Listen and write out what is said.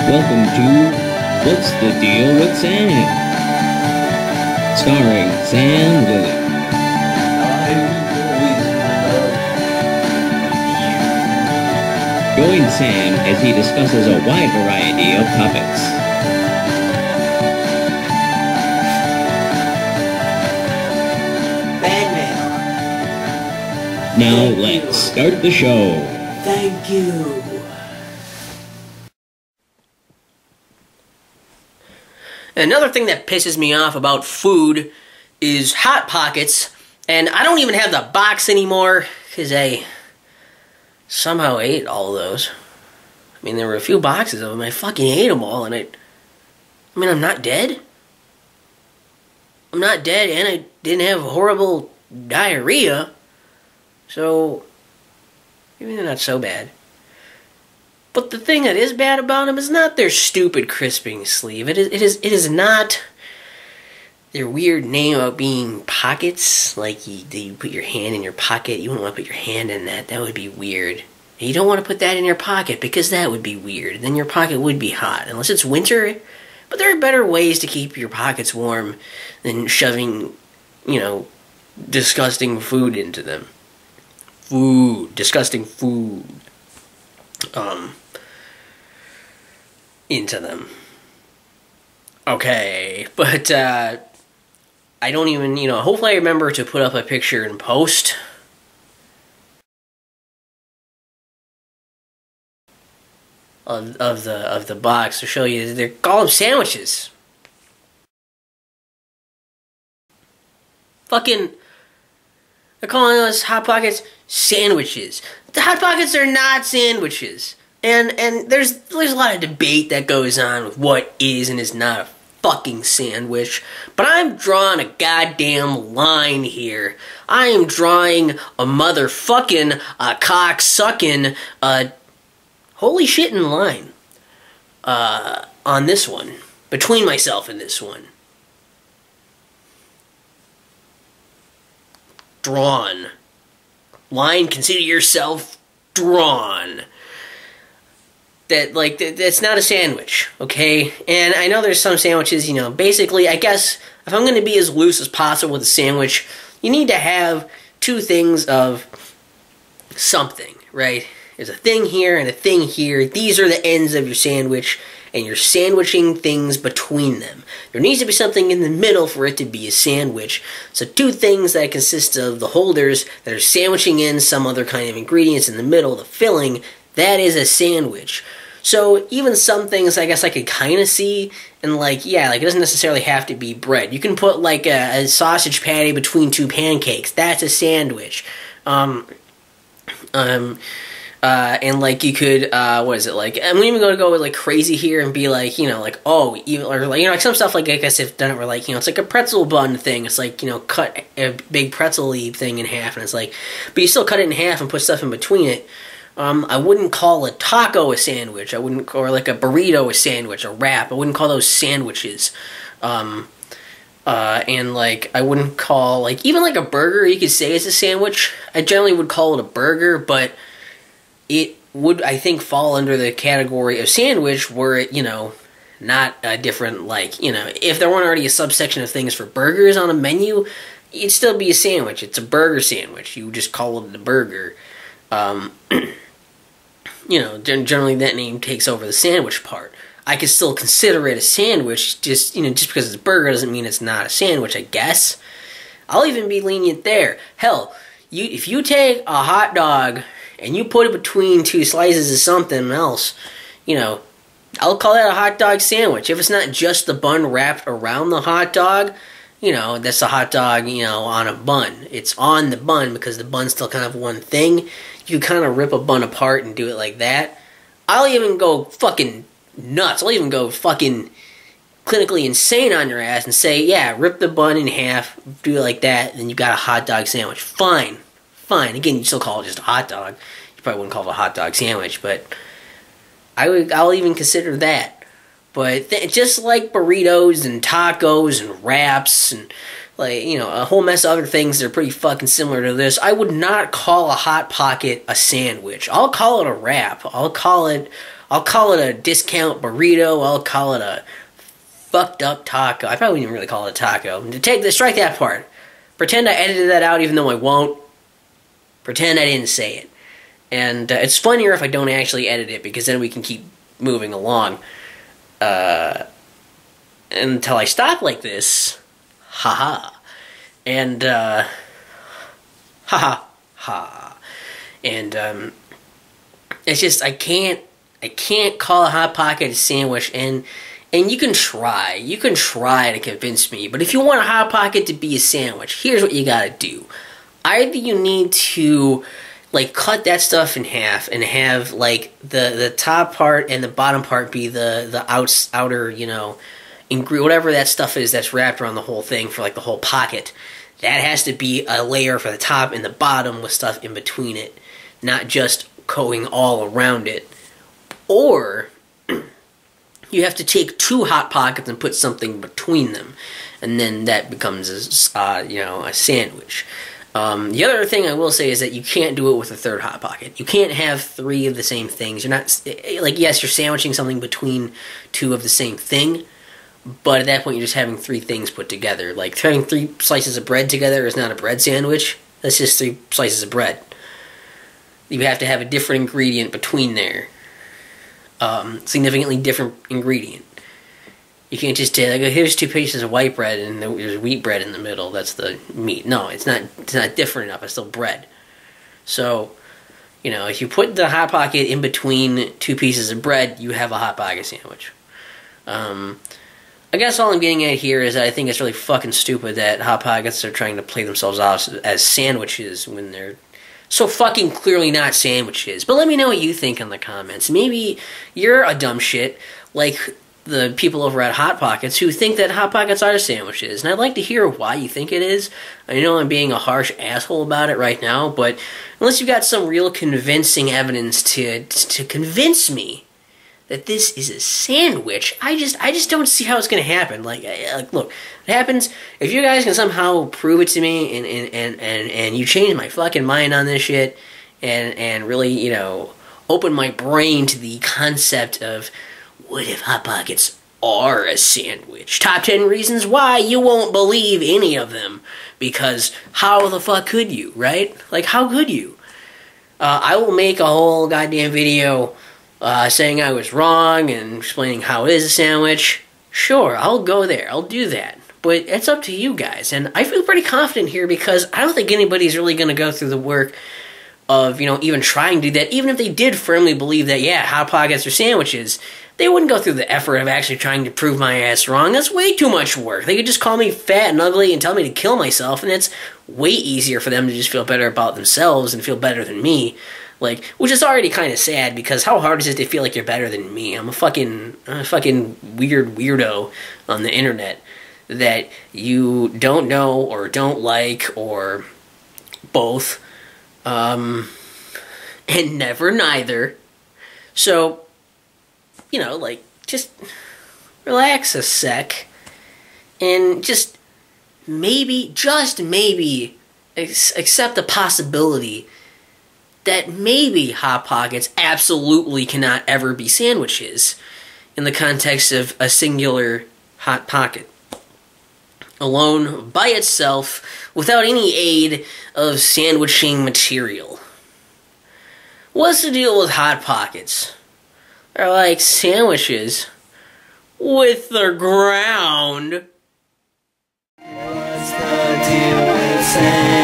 Welcome to What's the Deal with Sam? Starring Sam Lilly. Join Sam as he discusses a wide variety of topics. Batman. Now let's start the show. Thank you. Another thing that pisses me off about food is Hot Pockets, and I don't even have the box anymore because I somehow ate all of those. I mean, there were a few boxes of them. I fucking ate them all, and I mean, I'm not dead. I'm not dead, and I didn't have horrible diarrhea, so maybe they're not so bad. But the thing that is bad about them is not their stupid crisping sleeve. It is not their weird name about being pockets. Like you put your hand in your pocket. You wouldn't want to put your hand in that. That would be weird. And you don't want to put that in your pocket because that would be weird. Then your pocket would be hot unless it's winter. But there are better ways to keep your pockets warm than shoving, disgusting food into them. Disgusting food. Into them. Okay, but, I don't even, hopefully I remember to put up a picture in post. Of the box to show you, they're called sandwiches. They're calling us Hot Pockets sandwiches. The Hot Pockets are not sandwiches. And there's a lot of debate that goes on with what is and is not a fucking sandwich. But I'm drawing a goddamn line here. I am drawing a motherfucking, cock-sucking, holy shitting line. On this one. Between myself and this one. Drawn. Line, consider yourself drawn. That's not a sandwich, okay? And I know there's some sandwiches, basically, I guess, if I'm going to be as loose as possible with a sandwich, you need to have two things of something, right? There's a thing here and a thing here. These are the ends of your sandwich, and you're sandwiching things between them. There needs to be something in the middle for it to be a sandwich. So two things that consist of the holders that are sandwiching in some other kind of ingredients in the middle, the filling, that is a sandwich. So even some things I guess I could kind of see, and it doesn't necessarily have to be bread. You can put a sausage patty between two pancakes. That's a sandwich. And you could, what is it, I'm even going to go with crazy here and be some stuff I guess if done it where it's like a pretzel bun thing. It's cut a big pretzel-y thing in half, and it's but you still cut it in half and put stuff in between it. I wouldn't call a taco a sandwich. Or a burrito a sandwich, a wrap. I wouldn't call those sandwiches. I wouldn't call, even a burger you could say is a sandwich. I generally would call it a burger, but it would, I think, fall under the category of sandwich were it, not a different, if there weren't already a subsection of things for burgers on a menu, it'd still be a sandwich. It's a burger sandwich. You would just call it a burger. Generally that name takes over the sandwich part. I could still consider it a sandwich, just because it's a burger doesn't mean it's not a sandwich, I guess. I'll even be lenient there. Hell, if you take a hot dog and you put it between two slices of something else, I'll call that a hot dog sandwich. If it's not just the bun wrapped around the hot dog, that's a hot dog, on a bun. It's on the bun because the bun's still kind of one thing. You kind of rip a bun apart and do it like that. I'll even go fucking nuts. I'll even go fucking clinically insane on your ass and say, yeah, rip the bun in half, do it like that, and then you got a hot dog sandwich. Fine. Again, you still call it just a hot dog. You probably wouldn't call it a hot dog sandwich, but I'll even consider that. But just like burritos and tacos and wraps and a whole mess of other things that are pretty fucking similar to this, I would not call a Hot Pocket a sandwich. I'll call it a wrap. I'll call it I'll call it a discount burrito. I'll call it a fucked up taco. I probably wouldn't really call it a taco. Strike that part. Pretend I edited that out even though I won't. Pretend I didn't say it. And it's funnier if I don't actually edit it, because then we can keep moving along. Until I stop like this. Haha. And, ha ha. And, it's just, I can't call a Hot Pocket a sandwich, and you can try to convince me, but if you want a Hot Pocket to be a sandwich, here's what you gotta do. Either you need to, like, cut that stuff in half and have, like, the top part and the bottom part be the outer, you know, whatever that stuff is that's wrapped around the whole thing for, like, the whole pocket. That has to be a layer for the top and the bottom with stuff in between it, not just going all around it. Or you have to take 2 Hot Pockets and put something between them, and then that becomes a sandwich. The other thing I will say is that you can't do it with a 3rd Hot Pocket. You can't have 3 of the same things. You're not, like, yes, you're sandwiching something between 2 of the same thing, but at that point you're just having 3 things put together. Like, having 3 slices of bread together is not a bread sandwich. That's just 3 slices of bread. You have to have a different ingredient between there. Significantly different ingredient. You can't just say, like, here's 2 pieces of white bread and there's wheat bread in the middle. That's the meat. No, it's not different enough. It's still bread. So, you know, if you put the Hot Pocket in between 2 pieces of bread, you have a Hot Pocket sandwich. I guess all I'm getting at here is that I think it's really fucking stupid that Hot Pockets are trying to play themselves off as sandwiches when they're so fucking clearly not sandwiches. But let me know what you think in the comments. Maybe you're a dumb shit like the people over at Hot Pockets who think that Hot Pockets are sandwiches. And I'd like to hear why you think it is. I know I'm being a harsh asshole about it right now, but unless you've got some real convincing evidence to convince me that this is a sandwich, I just don't see how it's going to happen. Like, look, it happens, if you guys can somehow prove it to me and you change my fucking mind on this shit and really, you know, open my brain to the concept of what if Hot Pockets are a sandwich? Top 10 reasons why you won't believe any of them. Because how the fuck could you, right? Like, how could you? I will make a whole goddamn video saying I was wrong and explaining how it is a sandwich. Sure, I'll go there. I'll do that. But it's up to you guys. And I feel pretty confident here because I don't think anybody's really going to go through the work of, you know, even trying to do that. Even if they did firmly believe that, yeah, Hot Pockets are sandwiches, they wouldn't go through the effort of actually trying to prove my ass wrong. That's way too much work. They could just call me fat and ugly and tell me to kill myself, and it's way easier for them to just feel better about themselves and feel better than me. Like, which is already kind of sad, because how hard is it to feel like you're better than me? I'm a fucking weird weirdo on the internet that you don't know or don't like or both, and never neither. So, you know, like, just relax a sec and just maybe, just maybe, accept the possibility that maybe Hot Pockets absolutely cannot ever be sandwiches in the context of a singular Hot Pocket. Alone, by itself, without any aid of sandwiching material. What's the deal with Hot Pockets? They're like sandwiches with the ground. What's the deal with sandwiches?